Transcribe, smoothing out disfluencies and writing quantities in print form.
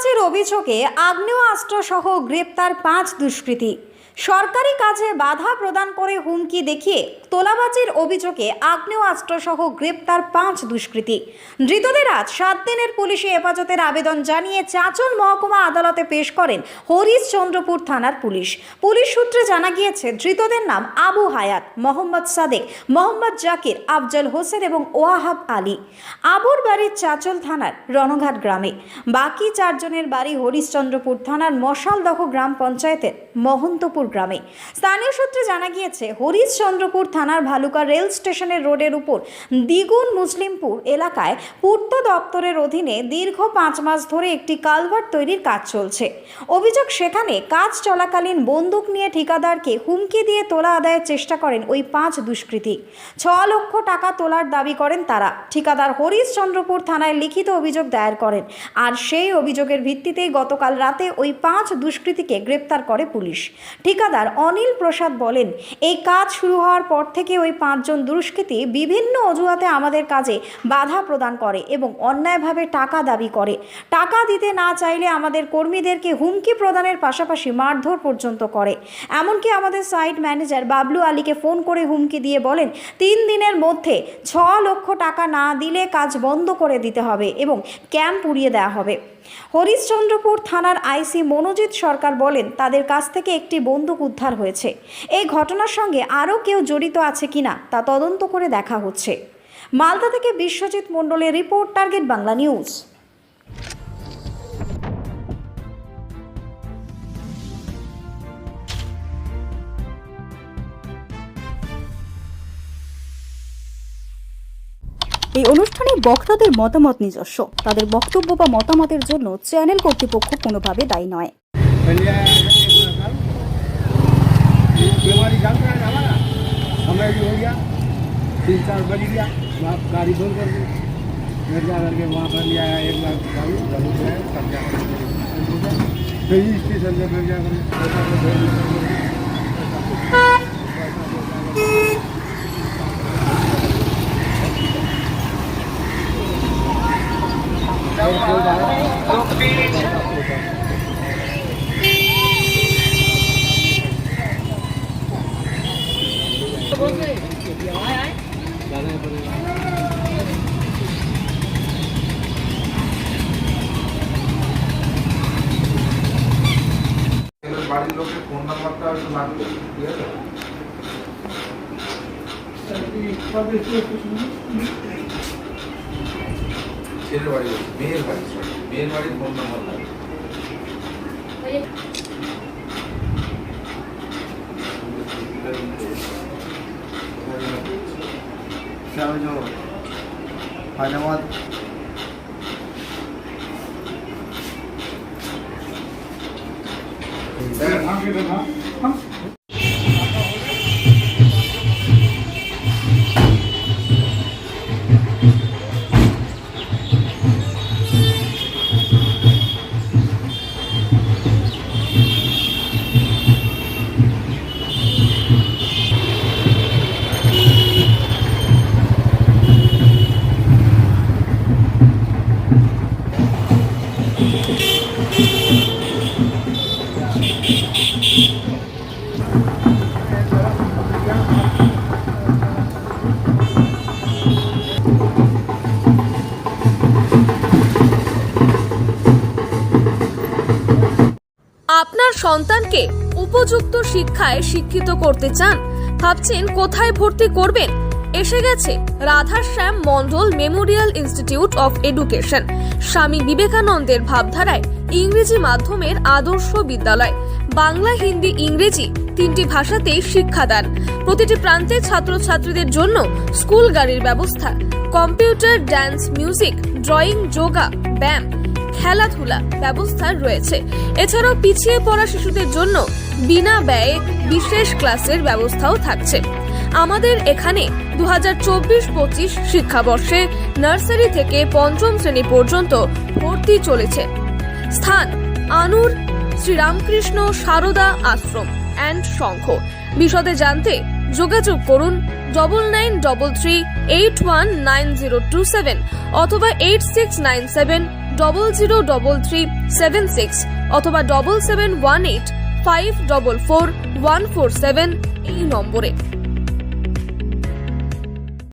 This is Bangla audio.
তোলাবাজির অভিযোগে আগ্নেয়াস্ত্র সহ গ্রেপ্তার ৫ দুষ্কৃতী। সরকারি কাজে বাধা প্রদান করে হুমকি দেখিয়ে তোলাবাজির অভিযোগে আগ্নেয়াস্ত্র সহ গ্রেপ্তার ৫ দুষ্কৃতী। ধৃতদের আজ ৭ দিনের পুলিশি হেফাজতের আবেদন জানিয়ে চাঁচল মহকুমা আদালতে পেশ করেন হরিশ্চন্দ্রপুর থানার পুলিশ। পুলিশ সূত্রে জানা গিয়েছে, ধৃতদের নাম আবু হায়াত, মোহাম্মদ সাদেক, মোহাম্মদ জাকির, আফজল হোসেন এবং ওয়াহাব আলী। আবুর বাড়ি চাঁচল থানার রণঘাট গ্রামে, বাকি 4 জনের বাড়ি হরিশ্চন্দ্রপুর থানার মশালদহ গ্রাম পঞ্চায়েতের মহন্তপুর গ্রামে। স্থানীয় সূত্রে জানা গিয়েছে, হরিশ্চন্দ্রপুর থানার ভালুকা রেল স্টেশনের রোডের উপর দ্বিগুণ মুসলিমপুর এলাকায় পূর্ত দপ্তরের অধীনে দীর্ঘ 5 মাস ধরে একটি কালভার্ট তৈরির কাজ চলছে। অভিযোগ, সেখানে কাজ চলাকালীন বন্দুক নিয়ে ঠিকাদারকে হুমকি দিয়ে তোলা আদায়ের চেষ্টা করেন ওই 5 দুষ্কৃতী। 6 লক্ষ টাকা তোলার দাবি করেন তারা। ঠিকাদার হরিশ্চন্দ্রপুর থানায় লিখিত অভিযোগ দায়ের করেন, আর সেই অভিযোগের ভিত্তিতেই গতকাল রাতে ওই 5 দুষ্কৃতীকে গ্রেপ্তার করে পুলিশ। ঠিকাদার অনিল প্রসাদ বলেন, এই কাজ শুরু হওয়ার পর থেকে ওই 5 জন দুষ্কৃতী বিভিন্ন অজুহাতে আমাদের কাজে বাধা প্রদান করে এবং অন্যায়ভাবে টাকা দাবি করে। টাকা দিতে না চাইলে আমাদের কর্মীদেরকে হুমকি প্রদানের পাশাপাশি মারধর পর্যন্ত করে। এমনকি আমাদের সাইট ম্যানেজার বাবলু আলীকে ফোন করে হুমকি দিয়ে বলেন, 3 দিনের মধ্যে 6 লক্ষ টাকা না দিলে কাজ বন্ধ করে দিতে হবে এবং ক্যাম্প উড়িয়ে দেওয়া হবে। হরিশ্চন্দ্রপুর থানার আইসি মনোজিৎ সরকার বলেন, তাদের কাছ থেকে একটি বন্দুক উদ্ধার হয়েছে। এই ঘটনার সঙ্গে আরও কেউ জড়িত আছে কিনা তা তদন্ত করে দেখা হচ্ছে। মালদা থেকে বিশ্বজিৎ মণ্ডলের রিপোর্ট, টার্গেট বাংলা নিউজ। এই অনুষ্ঠানে বক্তাদের মতামত নিজস্ব। তাদের বক্তব্য বা মতামতের জন্য চ্যানেল কর্তৃপক্ষ কোনোভাবে দায়ী নয়। বাড়ির লোকের ফোন নাম্বারটা একটু লাগবে, ঠিক আছে? ছেলের বাড়ি, মেয়ের বাড়ি, মেয়ের বাড়ির ফোন নাম্বার লাগবে। धन्यवाद। আপনার সন্তানকে উপযুক্ত শিক্ষায় শিক্ষিত করতে চান? ভাবছেন কোথায় ভর্তি করবেন? এসে গেছে Radhashyam Mondal Memorial institute of education, স্বামী বিবেকানন্দের ভাবধারায় ইংরেজি মাধ্যমের আদর্শ বিদ্যালয়। বাংলা, হিন্দি, ইংরেজি 3টি ভাষাতেই শিক্ষাদান। প্রতিটি প্রান্তে ছাত্রছাত্রীদের জন্য স্কুল গাড়ির ব্যবস্থা। Computer, dance, music, drawing, yoga, ব্যায়াম, খেলাধুলা ব্যবস্থা রয়েছে। এছাড়াও পিছিয়ে পড়া শিশুদের জন্য বিনা ব্যয়ে বিশেষ ক্লাসের ব্যবস্থাও থাকছে। আমাদের এখানে 2024-25 শিক্ষাবর্ষে নার্সারি থেকে 5ম শ্রেণী পর্যন্ত ভর্তি চলেছে। স্থান: আনুর শ্রীরামকৃষ্ণ সারদা আশ্রম অ্যান্ড সংঘ। বিশদে জানতে যোগাযোগ করুন 9933819027 অথবা 8697 003376 অথবা 7718 544 147 এই নম্বরে।